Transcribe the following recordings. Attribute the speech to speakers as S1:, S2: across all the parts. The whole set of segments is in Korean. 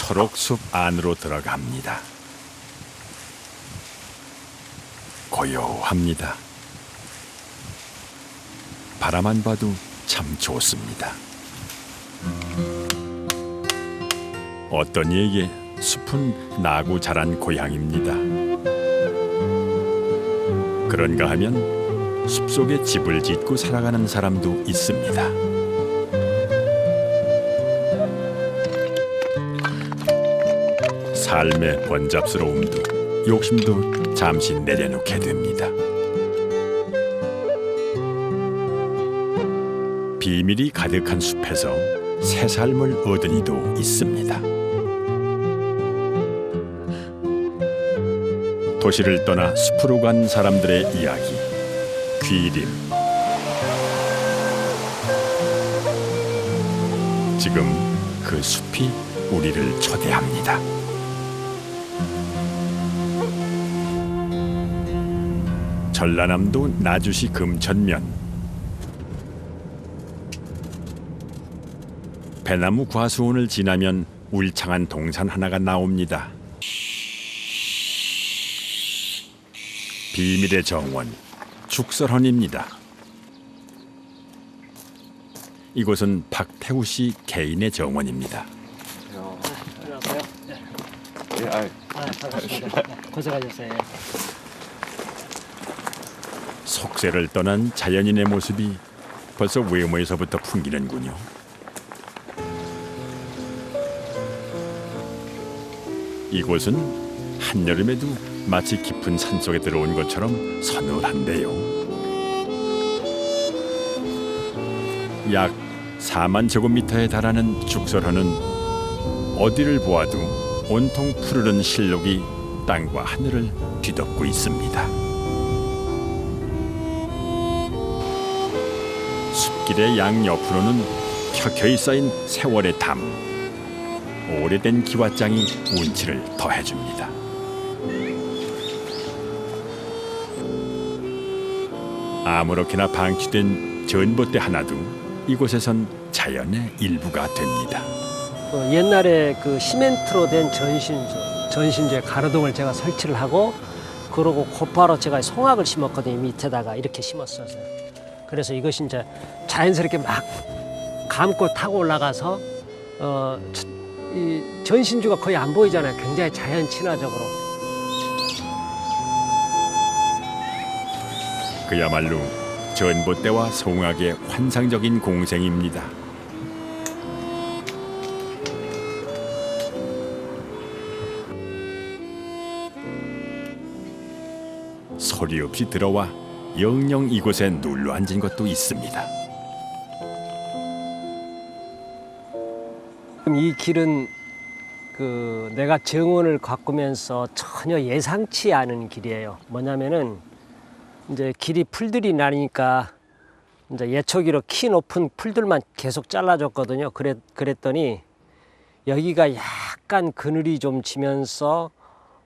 S1: 초록숲 안으로 들어갑니다. 고요합니다. 바라만 봐도 참 좋습니다. 어떤 이에게 숲은 나고 자란 고향입니다. 그런가 하면 숲속에 집을 짓고 살아가는 사람도 있습니다. 삶의 번잡스러움도 욕심도 잠시 내려놓게 됩니다. 비밀이 가득한 숲에서 새 삶을 얻은 이도 있습니다. 도시를 떠나 숲으로 간 사람들의 이야기, 귀림. 지금 그 숲이 우리를 초대합니다. 전라남도 나주시 금천면. 배나무 과수원을 지나면 울창한 동산 하나가 나옵니다. 비밀의 정원, 죽설헌입니다. 이곳은 박태우 씨 개인의 정원입니다.
S2: 안녕하세요.
S3: 네,
S2: 반갑습니다. 고생하셨어요.
S1: 속세를 떠난 자연인의 모습이 벌써 외모에서부터 풍기는군요. 이곳은 한여름에도 마치 깊은 산속에 들어온 것처럼 서늘한데요. 약 4만 제곱미터에 달하는 죽설헌은 어디를 보아도 온통 푸르른 실록이 땅과 하늘을 뒤덮고 있습니다. 숲길의 양옆으로는 켜켜이 쌓인 세월의 담, 오래된 기와장이 운치를 더해줍니다. 아무렇게나 방치된 전봇대 하나도 이곳에선 자연의 일부가 됩니다.
S2: 옛날에 그 시멘트로 된 전신주에 가로등을 제가 설치를 하고, 그러고 곧바로 제가 송악을 심었거든요. 밑에다가 이렇게 심었어요. 그래서 이것이 이제 자연스럽게 막 감고 타고 올라가서 이 전신주가 거의 안 보이잖아요. 굉장히 자연 친화적으로.
S1: 그야말로 전봇대와 송악의 환상적인 공생입니다. 소리 없이 들어와 영영 이곳에 눌러 앉은 것도 있습니다.
S2: 이 길은 그 내가 정원을 가꾸면서 전혀 예상치 않은 길이에요. 뭐냐면은 이제 길이 풀들이 나니까 이제 예초기로 키 높은 풀들만 계속 잘라줬거든요. 그랬더니 여기가 약간 그늘이 좀 지면서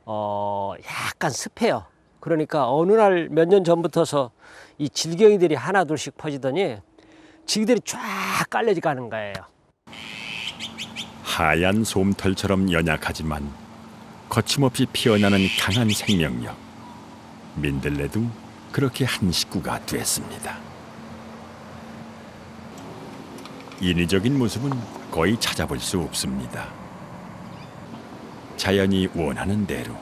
S2: 약간 습해요. 그러니까 어느 날 몇 년 전부터서 이 질경이들이 하나 둘씩 퍼지더니 지기들이 쫙 깔려 가는 거예요.
S1: 하얀 솜털처럼 연약하지만 거침없이 피어나는 강한 생명력. 민들레도 그렇게 한 식구가 됐습니다. 인위적인 모습은 거의 찾아볼 수 없습니다. 자연이 원하는 대로.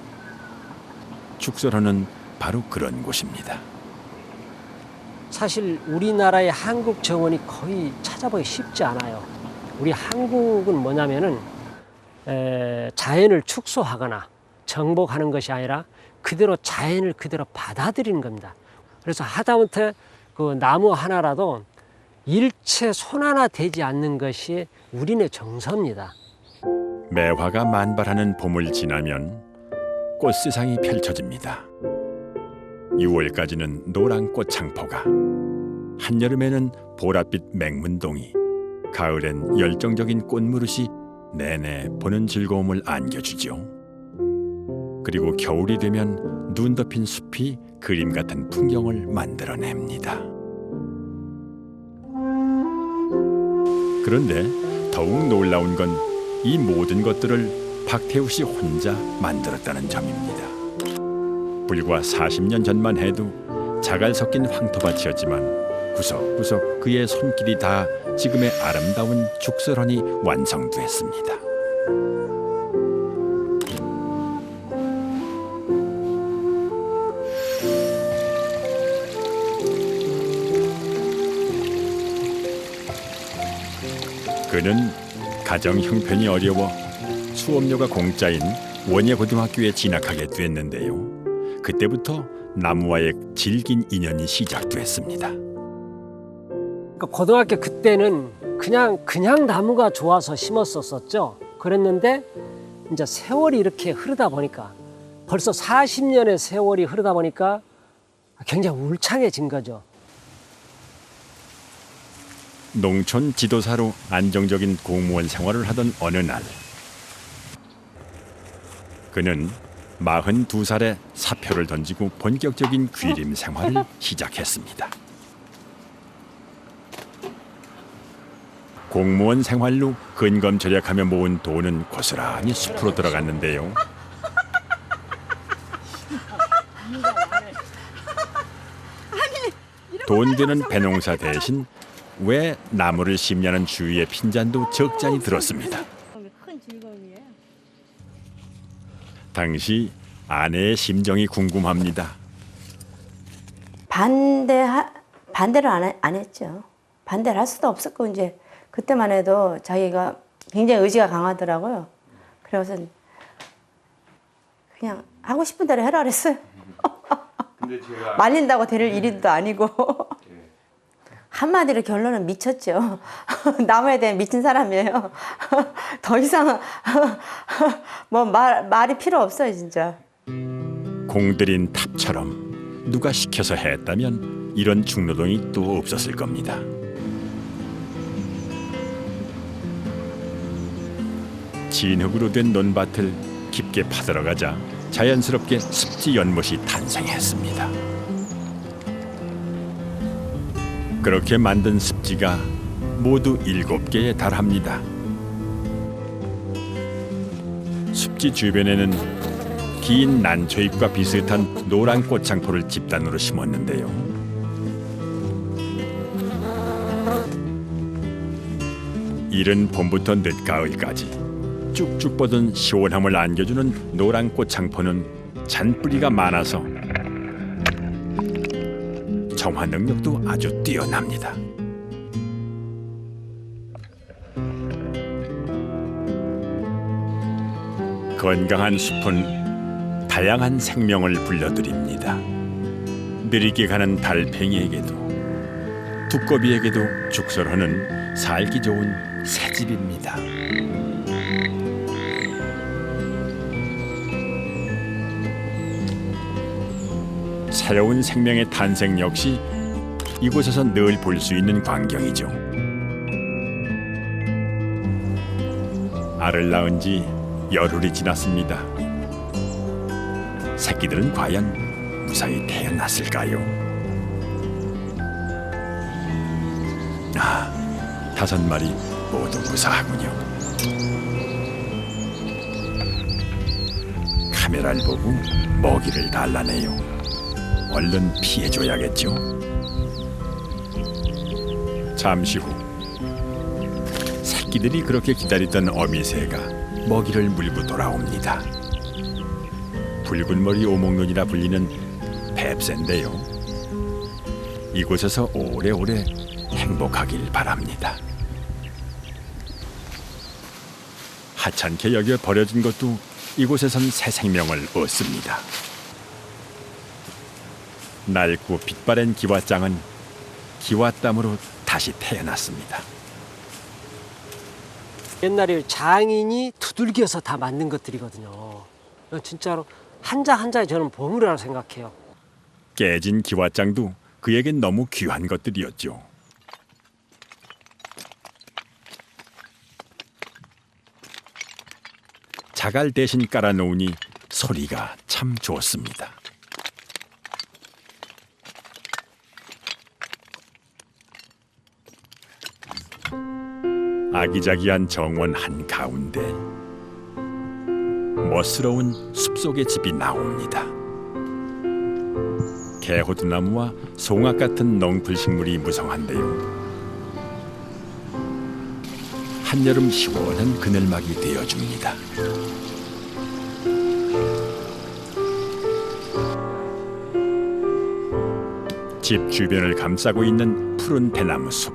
S1: 죽설헌은 바로 그런 곳입니다.
S2: 사실 우리나라의 한국 정원이 거의 찾아보기 쉽지 않아요. 우리 한국은 뭐냐면은 자연을 축소하거나 정복하는 것이 아니라 그대로 자연을 그대로 받아들이는 겁니다. 그래서 하다못해 그 나무 하나라도 일체 손 하나 되지 않는 것이 우리네 정서입니다.
S1: 매화가 만발하는 봄을 지나면 꽃세상이 펼쳐집니다. 6월까지는 노란 꽃창포가, 한여름에는 보랏빛 맹문동이, 가을엔 열정적인 꽃무릇이 내내 보는 즐거움을 안겨주죠. 그리고 겨울이 되면 눈 덮인 숲이 그림 같은 풍경을 만들어냅니다. 그런데 더욱 놀라운 건 이 모든 것들을 박태우 씨 혼자 만들었다는 점입니다. 불과 40년 전만 해도 자갈 섞인 황토밭이었지만 구석구석 그의 손길이 다 지금의 아름다운 죽설원이 완성됐습니다. 그는 가정 형편이 어려워 수업료가 공짜인 원예고등학교에 진학하게 됐는데요. 그때부터 나무와의 질긴 인연이 시작됐습니다.
S2: 그러니까 고등학교 그때는 그냥 나무가 좋아서 심었었죠. 그랬는데 이제 세월이 이렇게 흐르다 보니까 벌써 40년의 세월이 흐르다 보니까 굉장히 울창해진 거죠.
S1: 농촌 지도사로 안정적인 공무원 생활을 하던 어느 날 그는 42살에 사표를 던지고 본격적인 귀림 생활을 시작했습니다. 공무원 생활로 근검 절약하며 모은 돈은 고스란히 숲으로 들어갔는데요. 돈 되는 배농사 대신 왜 나무를 심냐는 주위의 핀잔도 적잖이 들었습니다.
S4: 큰 즐거움이에요.
S1: 당시 아내의 심정이 궁금합니다.
S4: 반대를 안 했죠. 반대를 할 수도 없었고 이제 그때만 해도 자기가 굉장히 의지가 강하더라고요. 그래서 그냥 하고 싶은 대로 해라 그랬어요.
S3: 근데 제가
S4: 말린다고 될 일도 아니고 한마디로 결론은 미쳤죠. 나무에 대해 미친 사람이에요. 더 이상 뭐 말이 필요 없어요 진짜.
S1: 공들인 탑처럼 누가 시켜서 했다면 이런 중노동이 또 없었을 겁니다. 진흙으로 된 논밭을 깊게 파들어가자 자연스럽게 습지 연못이 탄생했습니다. 그렇게 만든 습지가 모두 7개에 달합니다. 습지 주변에는 긴 난초잎과 비슷한 노란 꽃창포를 집단으로 심었는데요. 이른 봄부터 늦가을까지 쭉쭉 뻗은 시원함을 안겨주는 노란 꽃창포는 잔뿌리가 많아서 정화 능력도 아주 뛰어납니다. 건강한 숲은 다양한 생명을 불러들입니다. 느리게 가는 달팽이에게도 두꺼비에게도 죽설원은 살기 좋은 새집입니다. 새로운 생명의 탄생 역시 이곳에서 늘 볼 수 있는 광경이죠. 알을 낳은 지 열흘이 지났습니다. 새끼들은 과연 무사히 태어났을까요? 5마리 모두 무사하군요. 카메라를 보고 먹이를 달라네요. 얼른 피해줘야겠죠. 잠시 후 새끼들이 그렇게 기다리던 어미새가 먹이를 물고 돌아옵니다. 붉은 머리 오목눈이라 불리는 뱁새인데요. 이곳에서 오래오래 행복하길 바랍니다. 하찮게 여겨 버려진 것도 이곳에선 새 생명을 얻습니다. 낡고 빛바랜 기왓장은 기왓담으로 다시 태어났습니다.
S2: 옛날에 장인이 두들겨서 다 만든 것들이거든요. 진짜로 한자 한자에 저는 보물이라고 생각해요.
S1: 깨진 기왓장도 그에겐 너무 귀한 것들이었죠. 자갈 대신 깔아놓으니 소리가 참 좋습니다. 아기자기한 정원 한가운데 멋스러운 숲속의 집이 나옵니다. 개호두나무와 송악 같은 넝풀 식물이 무성한데요. 한여름 시원한 그늘막이 되어줍니다. 집 주변을 감싸고 있는 푸른 대나무 숲.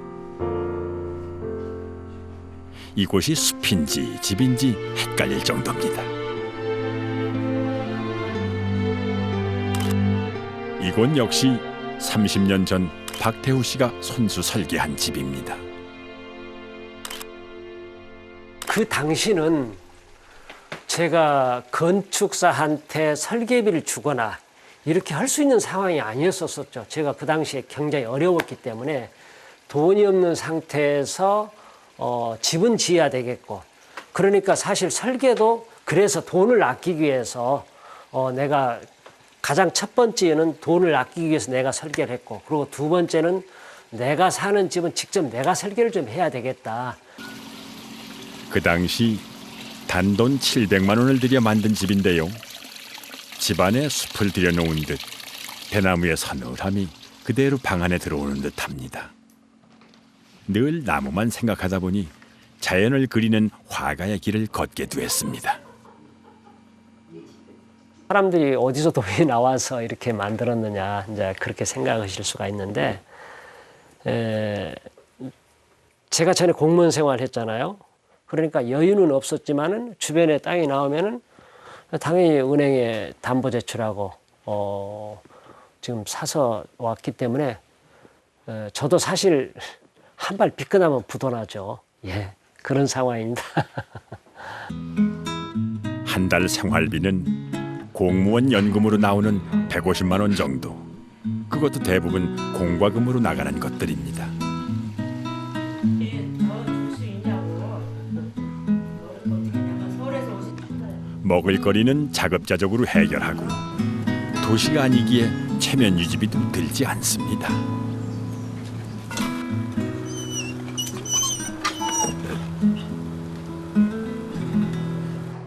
S1: 이곳이 숲인지 집인지 헷갈릴 정도입니다. 이곳 역시 30년 전 박태우 씨가 손수 설계한 집입니다.
S2: 그 당시는 제가 건축사한테 설계비를 주거나 이렇게 할 수 있는 상황이 아니었었죠. 제가 그 당시에 굉장히 어려웠기 때문에 돈이 없는 상태에서 집은 지어야 되겠고, 그러니까 사실 설계도 그래서 돈을 아끼기 위해서 내가 가장 첫 번째는 돈을 아끼기 위해서 내가 설계를 했고, 그리고 두 번째는 내가 사는 집은 직접 내가 설계를 좀 해야 되겠다.
S1: 그 당시 단돈 700만 원을 들여 만든 집인데요. 집안에 숲을 들여놓은 듯 대나무의 서늘함이 그대로 방 안에 들어오는 듯합니다. 늘 나무만 생각하다 보니 자연을 그리는 화가의 길을 걷게 되었습니다.
S2: 사람들이 어디서 돈이 나와서 이렇게 만들었느냐, 이제 그렇게 생각하실 수가 있는데, 제가 전에 공무원 생활을 했잖아요. 그러니까 여유는 없었지만은 주변에 땅이 나오면은 당연히 은행에 담보 제출하고 지금 사서 왔기 때문에 저도 사실 한 발 비껴나면 부도나죠. 예, 그런 상황입니다.
S1: 한 달 생활비는 공무원 연금으로 나오는 150만 원 정도. 그것도 대부분 공과금으로 나가는 것들입니다. 먹을거리는 자급자족으로 해결하고 도시가 아니기에 체면 유지비도 들지 않습니다.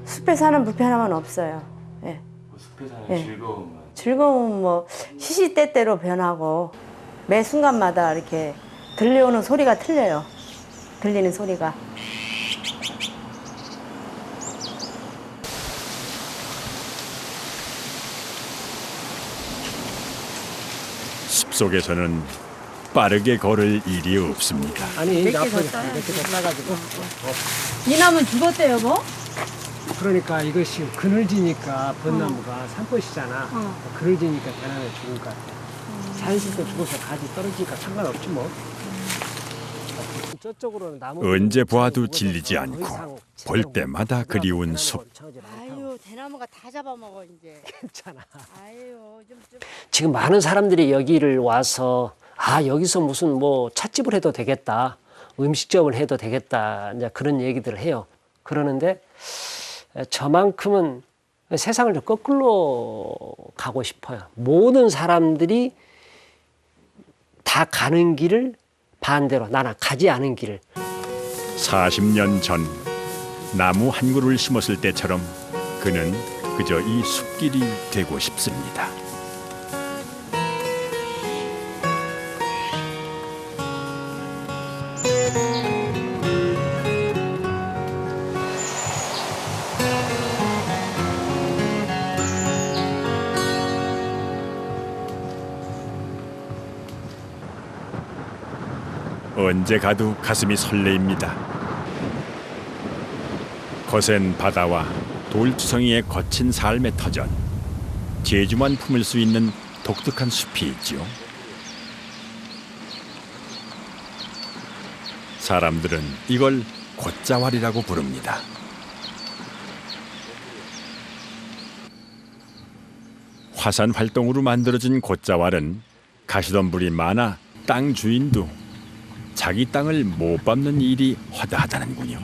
S4: 숲에 사는 불편함은 없어요. 예.
S3: 숲에 사는
S4: 예.
S3: 즐거움은
S4: 즐거움은 뭐 시시때때로 변하고 매 순간마다 이렇게 들려오는 소리가 틀려요. 들리는 소리가.
S1: 숲속에서는 빠르게 걸을 일이 없습니다.
S2: 아니,
S5: 몇 개
S2: 앞으로
S5: 더 따요?
S2: 이렇게 떠나가지고.
S5: 이 나무는 죽었대요, 뭐?
S2: 그러니까 이것이 그늘지니까 벚나무가 산꽃이잖아.
S5: 어.
S2: 그늘지니까 대나무에 죽을 것 같아. 자연스럽게 죽어서 가지 떨어지니까 상관없지 뭐. 저쪽으로는 나무
S1: 언제 보아도
S2: 죽어서
S1: 질리지
S2: 더
S1: 않고
S2: 이상
S1: 볼
S2: 제대로
S1: 때마다
S2: 못
S1: 그리운
S2: 나가고
S1: 숲.
S2: 처지를 않다고.
S5: 아유, 대나무가 다 잡아먹어, 이제.
S2: 괜찮아.
S5: 아유, 좀.
S2: 지금 많은 사람들이 여기를 와서 여기서 무슨 뭐 찻집을 해도 되겠다, 음식점을 해도 되겠다, 이제 그런 얘기들을 해요. 그러는데 저만큼은 세상을 좀 거꾸로 가고 싶어요. 모든 사람들이 다 가는 길을 반대로 나는 가지 않은 길을.
S1: 40년 전 나무 한 그루를 심었을 때처럼 그는 그저 이 숲길이 되고 싶습니다. 언제 가도 가슴이 설레입니다. 거센 바다와 돌투성이의 거친 삶의 터전, 제주만 품을 수 있는 독특한 숲이 있죠. 사람들은 이걸 곶자왈이라고 부릅니다. 화산 활동으로 만들어진 곶자왈은 가시덤불이 많아 땅 주인도 자기 땅을 못 밟는 일이 허다하다는군요.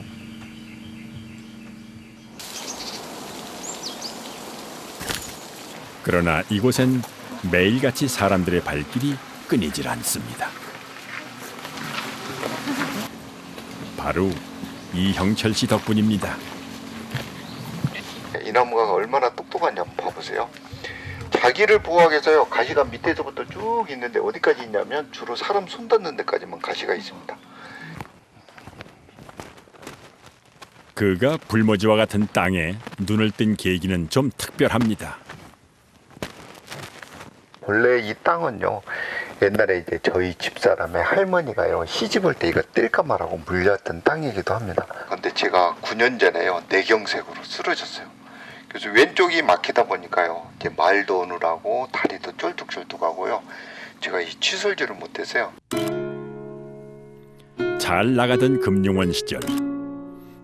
S1: 그러나 이곳엔 매일같이 사람들의 발길이 끊이질 않습니다. 바로 이형철 씨 덕분입니다.
S6: 이 나무 보세요. 자기를 보호하기 위해서요. 가시가 밑에서부터 쭉 있는데 어디까지 있냐면 주로 사람 손 닿는 데까지만 가시가 있습니다.
S1: 그가 불모지와 같은 땅에 눈을 뜬 계기는 좀 특별합니다.
S6: 원래 이 땅은요. 옛날에 이제 저희 집사람의 할머니가요. 시집올 때 이거 뜰까 말하고 물렸던 땅이기도 합니다. 근데 제가 9년 전에요. 뇌경색으로 쓰러졌어요. 그래서 왼쪽이 막히다 보니까요. 이제 말도 오느라고 다리도 쫄뚝쫄뚝하고요. 제가 이 취설지를 못해서요.
S1: 잘 나가던 금융원 시절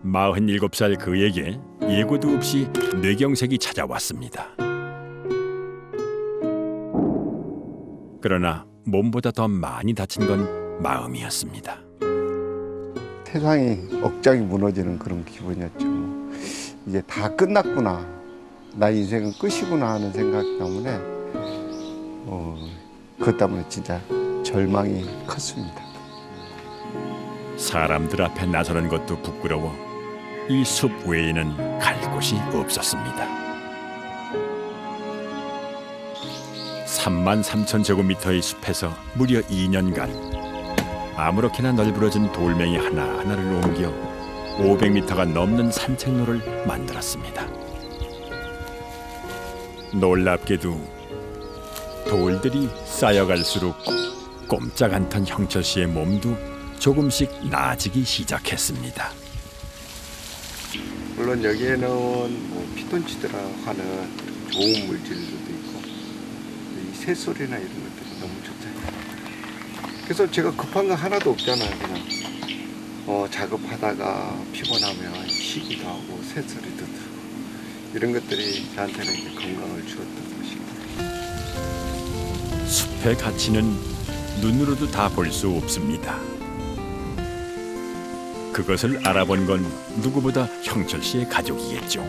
S1: 47살 그에게 예고도 없이 뇌경색이 찾아왔습니다. 그러나 몸보다 더 많이 다친 건 마음이었습니다.
S6: 세상이 억장이 무너지는 그런 기분이었죠. 이제 다 끝났구나. 나 인생은 끝이구나 하는 생각 때문에 그것 때문에 진짜 절망이 컸습니다.
S1: 사람들 앞에 나서는 것도 부끄러워 이 숲 외에는 갈 곳이 없었습니다. 33,000제곱미터의 숲에서 무려 2년간 아무렇게나 널브러진 돌멩이 하나하나를 옮겨 500m가 넘는 산책로를 만들었습니다. 놀랍게도 돌들이 쌓여갈수록 꼼짝 않던 형철 씨의 몸도 조금씩 나아지기 시작했습니다.
S6: 물론 여기에는 뭐 피톤치드라 하는 좋은 물질들도 있고 이 새소리나 이런 것들이 너무 좋잖아요. 그래서 제가 급한 거 하나도 없잖아요. 그냥 작업하다가 피곤하면 쉬기도 하고 새소리도 들고 이런 것들이 저한테는 이제 건강을 주었던 것입니다.
S1: 숲의 가치는 눈으로도 다 볼 수 없습니다. 그것을 알아본 건 누구보다 형철 씨의 가족이겠죠.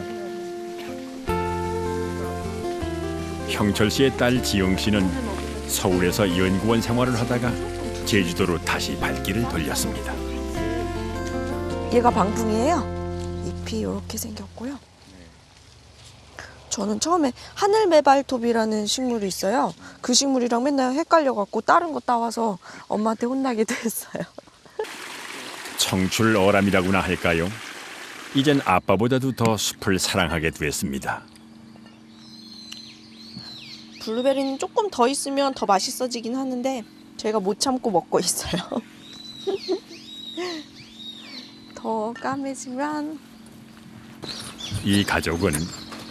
S1: 형철 씨의 딸 지영 씨는 서울에서 연구원 생활을 하다가 제주도로 다시 발길을 돌렸습니다.
S7: 얘가 방풍이에요. 잎이 이렇게 생겼고요. 저는 처음에 하늘매발톱이라는 식물이 있어요. 그 식물이랑 맨날 헷갈려갖고 다른 거 따와서 엄마한테 혼나기도 했어요.
S1: 청출 어람이라고나 할까요? 이젠 아빠보다도 더 숲을 사랑하게 됐습니다.
S7: 블루베리는 조금 더 있으면 더 맛있어지긴 하는데 저희가 못 참고 먹고 있어요. 더 까매지면
S1: 이 가족은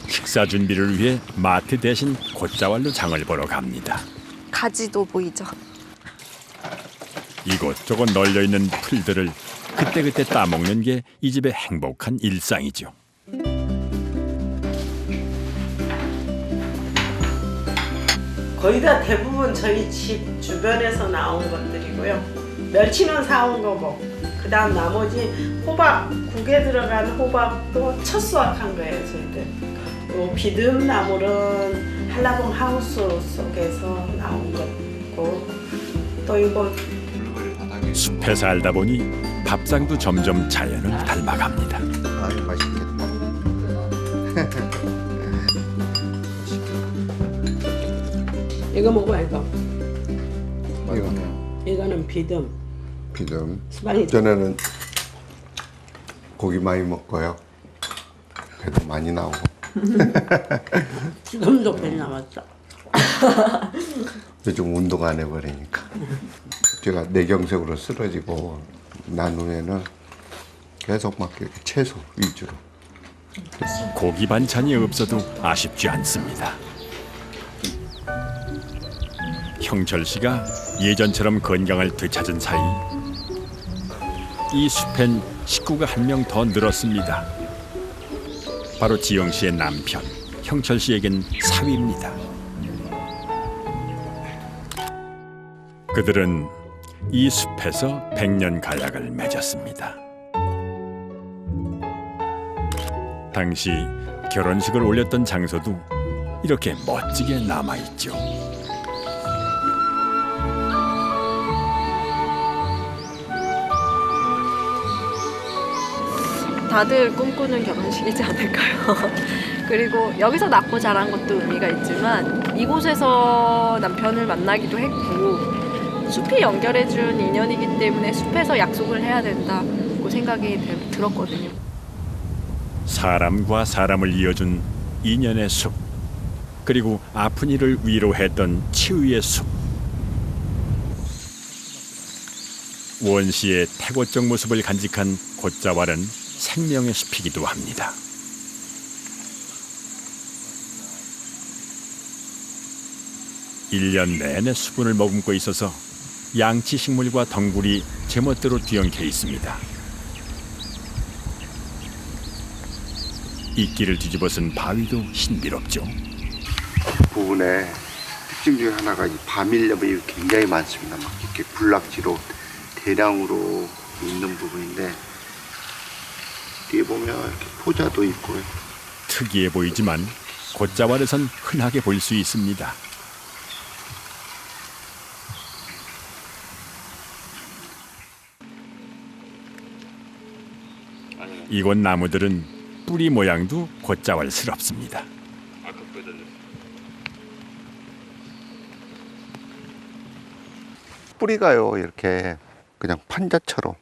S1: 식사 준비를 위해 마트 대신 곶자왈로 장을 보러 갑니다.
S7: 가지도 보이죠?
S1: 이곳저곳 널려있는 풀들을 그때그때 따먹는 게 이 집의 행복한 일상이죠.
S8: 거의 다 대부분 저희 집 주변에서 나온 것들이고요. 멸치는 사온 거고 그다음 나머지 호박, 국에 들어간 호박도 첫 수확한 거예요. 저희들. 요 비듬 나물은 한라봉 하우스 속에서 나온 거고 또 이거
S1: 숲에 살다 보니 밥상도 점점 자연을 닮아갑니다.
S6: 아유 맛있겠다.
S8: 이거 먹어 이거.
S6: 이거는
S8: 이거는 비듬.
S6: 비듬.
S8: 수박이
S6: 전에는 고기 많이 먹고요. 배도 많이 나오고.
S8: 지금도 배 남았어.
S6: 요즘 운동 안 해버리니까. 제가 뇌경색으로 쓰러지고 난 후에는 계속 막 이렇게 채소 위주로.
S1: 고기 반찬이 없어도 아쉽지 않습니다. 형철 씨가 예전처럼 건강을 되찾은 사이 이 숲엔 식구가 한 명 더 늘었습니다. 바로 지영 씨의 남편 형철 씨에겐 사위입니다. 그들은 이 숲에서 100년 가약을 맺었습니다. 당시 결혼식을 올렸던 장소도 이렇게 멋지게 남아있죠.
S7: 다들 꿈꾸는 결혼식이지 않을까요? 그리고 여기서 낳고 자란 것도 의미가 있지만 이곳에서 남편을 만나기도 했고 숲이 연결해준 인연이기 때문에 숲에서 약속을 해야 된다고 생각이 들었거든요.
S1: 사람과 사람을 이어준 인연의 숲, 그리고 아픈 이를 위로했던 치유의 숲. 원시의 태고적 모습을 간직한 곶자왈은 생명의 숲이기도 합니다. 일 년 내내 수분을 머금고 있어서 양치 식물과 덩굴이 제멋대로 뒤엉켜 있습니다. 이끼를 뒤집어쓴 바위도 신비롭죠.
S6: 부분의 특징 중에 하나가 이 바밀렵이 굉장히 많습니다. 막 이렇게 군락지로 대량으로 있는 부분인데 뒤에 보면 이렇게 포자도 있고
S1: 특이해 보이지만 곶자왈에선 흔하게 볼 수 있습니다. 이곳 나무들은 뿌리 모양도 곶자왈스럽습니다.
S6: 뿌리가요 이렇게 그냥 판자처럼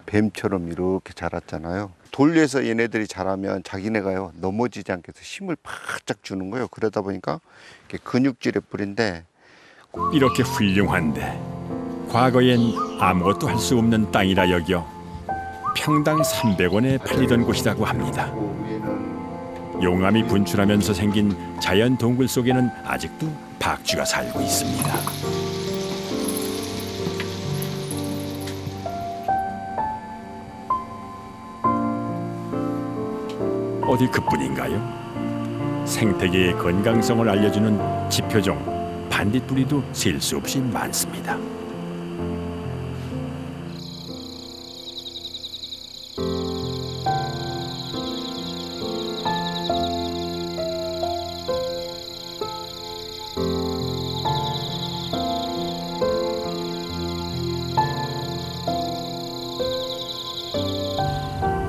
S6: 뱀처럼 이렇게 자랐잖아요. 돌 위에서 얘네들이 자라면 자기네가요 넘어지지 않게 해서 힘을 바짝 주는 거예요. 그러다 보니까 이렇게 근육질의 뿌리인데
S1: 이렇게 훌륭한데 과거엔 아무것도 할 수 없는 땅이라 여겨 평당 300원에 팔리던 곳이라고 합니다. 용암이 분출하면서 생긴 자연 동굴 속에는 아직도 박쥐가 살고 있습니다. 어디 그뿐인가요? 생태계의 건강성을 알려주는 지표종 반딧불이도 셀 수 없이 많습니다.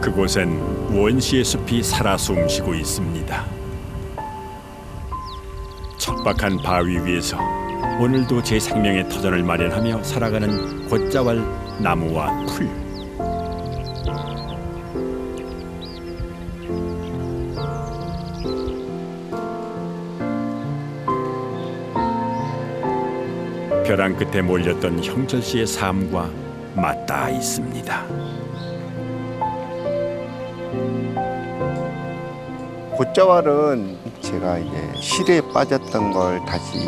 S1: 그곳엔 원시의 숲이 살아 숨쉬고 있습니다. 척박한 바위 위에서 오늘도 제 생명의 터전을 마련하며 살아가는 곶자왈 나무와 풀. 벼랑 끝에 몰렸던 형철 씨의 삶과 맞닿아 있습니다.
S6: 곶자왈은 제가 이제 실에 빠졌던 걸 다시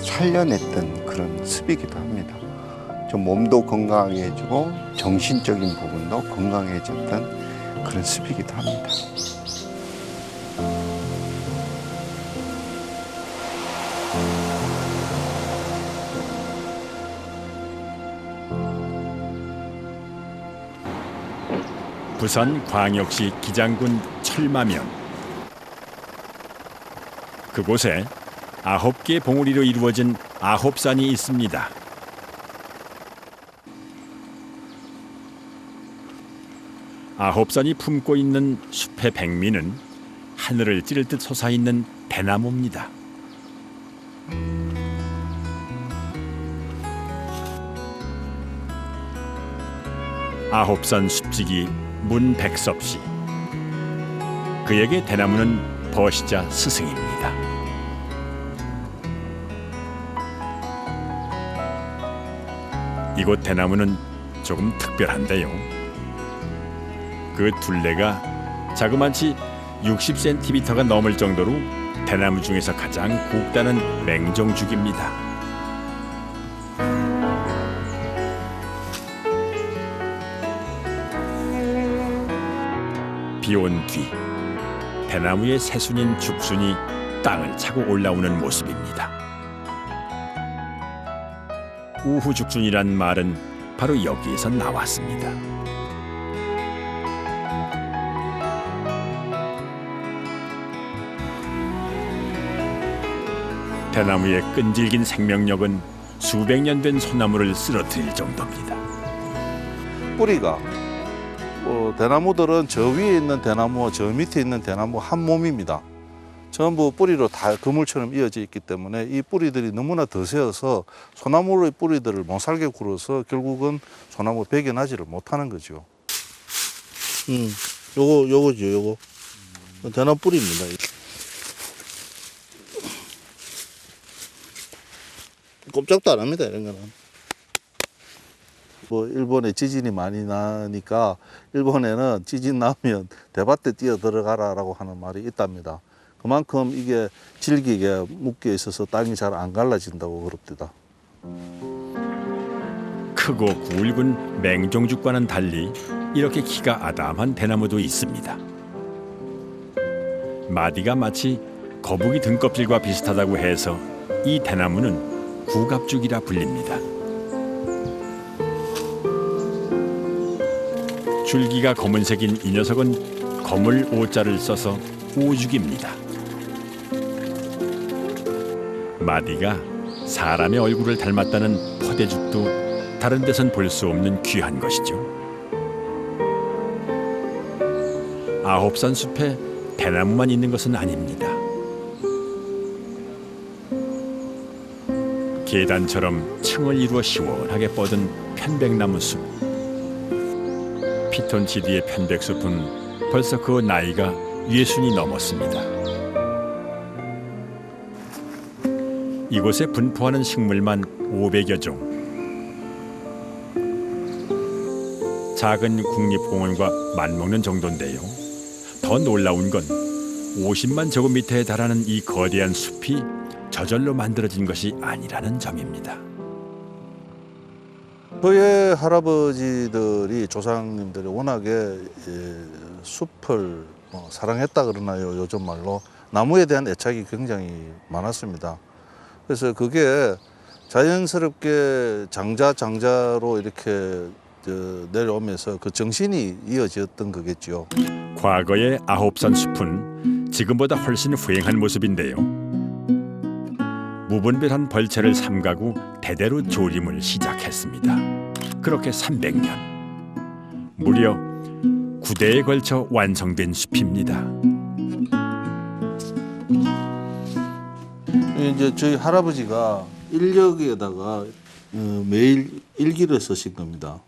S6: 살려냈던 그런 숲이기도 합니다. 좀 몸도 건강해지고 정신적인 부분도 건강해졌던 그런 숲이기도 합니다.
S1: 부산광역시 기장군 철마면. 그곳에 9개 봉우리로 이루어진 9산이 있습니다. 아홉산이 품고 있는 숲의 백미는 하늘을 찌를 듯 솟아있는 대나무입니다. 아홉산 숲지기 문백섭 씨. 그에게 대나무는 버시자 스승입니다. 이곳 대나무는 조금 특별한데요. 그 둘레가 자그마치 60cm가 넘을 정도로 대나무 중에서 가장 굵다는 맹종죽입니다. 비온 뒤 대나무의 새순인 죽순이 땅을 차고 올라오는 모습입니다. 우후죽순이란 말은 바로 여기에서 나왔습니다. 대나무의 끈질긴 생명력은 수백 년 된 소나무를 쓰러뜨릴 정도입니다.
S6: 뿌리가
S9: 대나무들은 저 위에 있는 대나무와 저 밑에 있는 대나무 한 몸입니다. 전부 뿌리로 다 그물처럼 이어져 있기 때문에 이 뿌리들이 너무나 더세어서 소나무의 뿌리들을 못 살게 굴어서 결국은 소나무 배겨나지를 못하는 거죠. 요거죠, 요거. 대나무 뿌리입니다. 꼼짝도 안 합니다, 이런 거는. 뭐 일본에 지진이 많이 나니까 일본에는 지진 나면 대밭에 뛰어 들어가라라고 하는 말이 있답니다. 그만큼 이게 질기게 묶여 있어서 땅이 잘 안 갈라진다고 그럽니다.
S1: 크고 굵은 맹종죽과는 달리 이렇게 키가 아담한 대나무도 있습니다. 마디가 마치 거북이 등껍질과 비슷하다고 해서 이 대나무는 구갑죽이라 불립니다. 줄기가 검은색인 이 녀석은 거물 오자를 써서 오죽입니다. 마디가 사람의 얼굴을 닮았다는 포대죽도 다른 데선 볼 수 없는 귀한 것이죠. 아홉산 숲에 대나무만 있는 것은 아닙니다. 계단처럼 층을 이루어 시원하게 뻗은 편백나무 숲. 피톤치드의 편백숲은 벌써 그 나이가 60이 넘었습니다. 이곳에 분포하는 식물만 500여 종. 작은 국립공원과 맞먹는 정도인데요. 더 놀라운 건 50만 제곱미터에 달하는 이 거대한 숲이 저절로 만들어진 것이 아니라는 점입니다.
S9: 저의 할아버지들이 조상님들이 워낙에 숲을 사랑했다 그러나요, 요즘 말로. 나무에 대한 애착이 굉장히 많았습니다. 그래서 그게 자연스럽게 장자로 이렇게 내려오면서 그 정신이 이어졌던 거겠죠.
S1: 과거의 아홉산 숲은 지금보다 훨씬 후행한 모습인데요. 무분별한 벌채를 삼가고 대대로 조림을 시작했습니다. 그렇게 300년. 무려 9대에 걸쳐 완성된 숲입니다.
S9: 이제 저희 할아버지가 인력에다가 매일 일기를 쓰신 겁니다.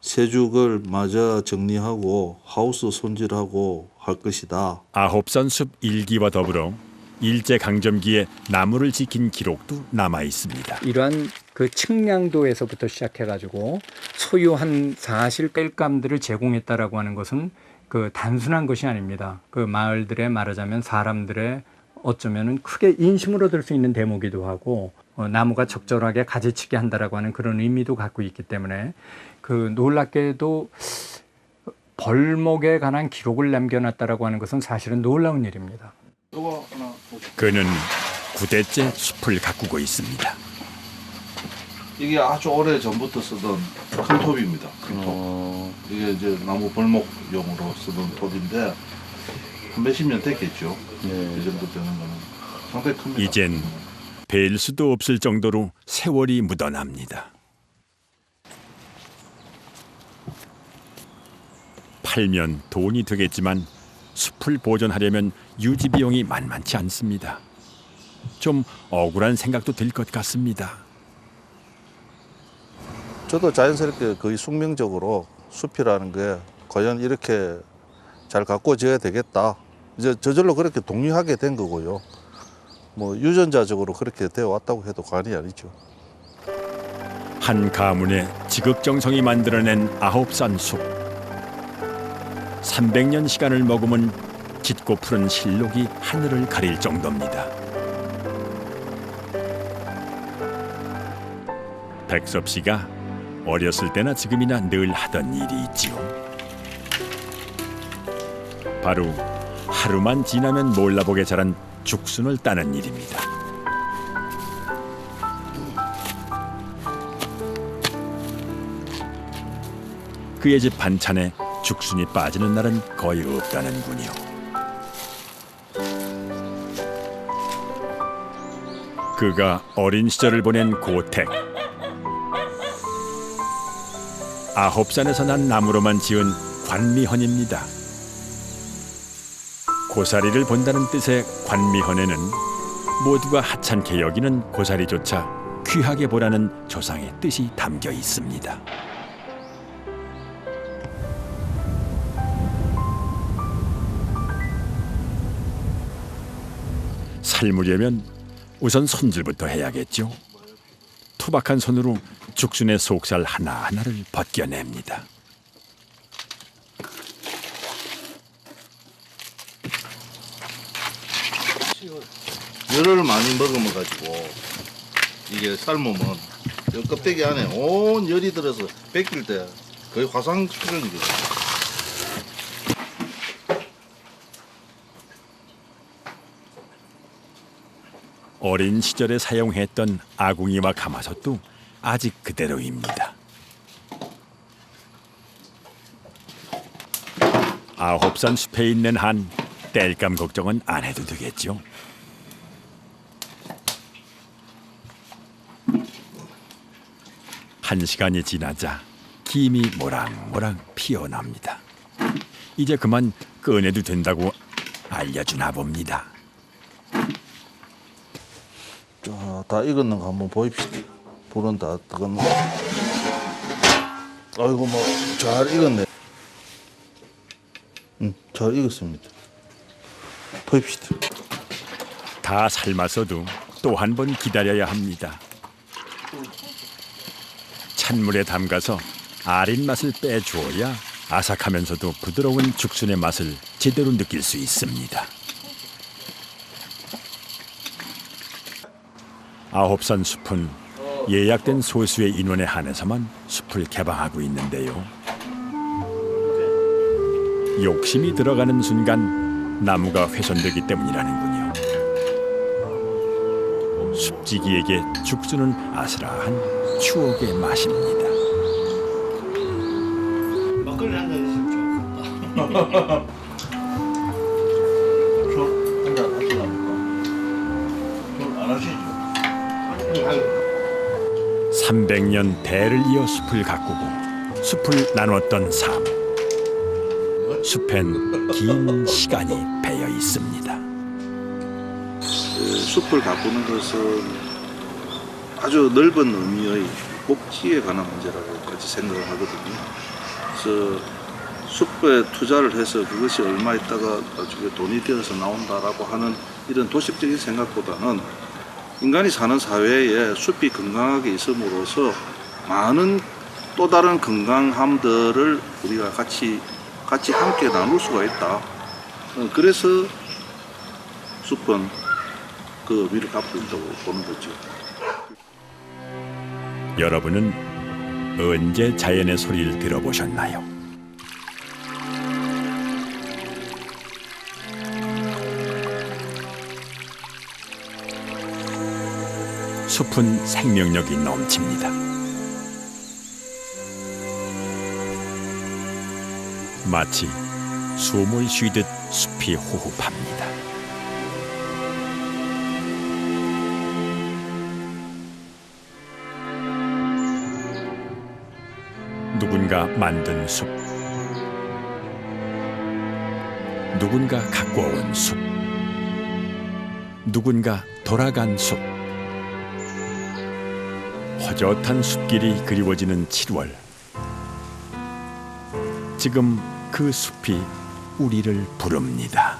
S9: 새죽을 맞아 정리하고 하우스 손질하고 할 것이다.
S1: 아홉산 숲 일기와 더불어 일제강점기에 나무를 지킨 기록도 남아 있습니다.
S10: 이러한 그 측량도에서부터 시작해가지고 소유한 사실 땔감들을 제공했다라고 하는 것은 그 단순한 것이 아닙니다. 그 마을들의 말하자면 사람들의 어쩌면은 크게 인심을 얻을 수 있는 대목이기도 하고 나무가 적절하게 가지치게 한다라고 하는 그런 의미도 갖고 있기 때문에 그 놀랍게도 벌목에 관한 기록을 남겨놨다라고 하는 것은 사실은 놀라운 일입니다.
S1: 그는 9대째 숲을 가꾸고 있습니다.
S9: 이게 아주 오래 전부터 쓰던 큰 톱입니다. 큰 톱. 이게 이제 나무 벌목용으로 쓰던 톱인데 한 몇십 년 됐겠죠. 이 정도 되는 거는 상당히 큽니다.
S1: 이젠 뵐 수도 없을 정도로 세월이 묻어납니다. 팔면 돈이 되겠지만 숲을 보존하려면 유지 비용이 만만치 않습니다. 좀 억울한 생각도 들 것 같습니다.
S9: 저도 자연스럽게 거의 숙명적으로 숲이라는 게 과연 이렇게 잘 가꿔져야 되겠다. 이제 저절로 그렇게 독립하게 된 거고요. 뭐 유전자적으로 그렇게 되어 왔다고 해도 과언이 아니죠.
S1: 한 가문의 지극정성이 만들어낸 아홉산 숲. 300년 시간을 머금은 짙고 푸른 실록이 하늘을 가릴 정도입니다. 백섭 씨가 어렸을 때나 지금이나 늘 하던 일이 있지요. 바로 하루만 지나면 몰라보게 자란 죽순을 따는 일입니다. 그의 집 반찬에 죽순이 빠지는 날은 거의 없다는군요. 그가 어린 시절을 보낸 고택. 아홉산에서 난 나무로만 지은 관미헌입니다. 고사리를 본다는 뜻의 관미헌에는 모두가 하찮게 여기는 고사리조차 귀하게 보라는 조상의 뜻이 담겨 있습니다. 삶으려면 우선 손질부터 해야겠죠. 투박한 손으로 죽순의 속살 하나하나를 벗겨냅니다.
S9: 열을 많이 먹으면 가지고 이게 삶으면 이 껍데기 안에 온 열이 들어서 벗길 때 거의 화상처럼 이게.
S1: 어린 시절에 사용했던 아궁이와 가마솥도 아직 그대로입니다. 아홉산 숲에 있는 한 땔감 걱정은 안 해도 되겠죠. 한 시간이 지나자 김이 모락모락 피어납니다. 이제 그만 꺼내도 된다고 알려주나 봅니다.
S9: 자, 다 익었는 거 한번 보입시다. 불은 다 뜨겁네. 아이고 뭐 잘 익었네. 잘 익었습니다. 보입시다.
S1: 다 삶았어도 또 한 번 기다려야 합니다. 찬물에 담가서 아린 맛을 빼주어야 아삭하면서도 부드러운 죽순의 맛을 제대로 느낄 수 있습니다. 아홉산 숲은 예약된 소수의 인원에 한해서만 숲을 개방하고 있는데요. 욕심이 들어가는 순간 나무가 훼손되기 때문이라는군요. 숲지기에게 죽순은 아슬아한 추억의 맛입니다.
S9: 막걸리 한 잔 있으면 좋겠다. 한잔 하시랍니까? 안 하시죠?
S1: 300년 대를 이어 숲을 가꾸고 숲을 나눴던 삶. 숲엔 긴 시간이 배어 있습니다.
S9: 숲을 가꾸는 것은 아주 넓은 의미의 복지에 관한 문제라고까지 생각을 하거든요. 그래서 숲에 투자를 해서 그것이 얼마 있다가 나중에 돈이 되어서 나온다라고 하는 이런 도식적인 생각보다는 인간이 사는 사회에 숲이 건강하게 있음으로써 많은 또 다른 건강함들을 우리가 같이 함께 나눌 수가 있다. 그래서 숲은 그 의미를 갖고 있다고 보는 거죠.
S1: 여러분은 언제 자연의 소리를 들어보셨나요? 숲은 생명력이 넘칩니다. 마치 숨을 쉬듯 숲이 호흡합니다. 누군가 만든 숲, 누군가 갖고 온 숲, 누군가 돌아간 숲. 허젓한 숲길이 그리워지는 7월. 지금 그 숲이 우리를 부릅니다.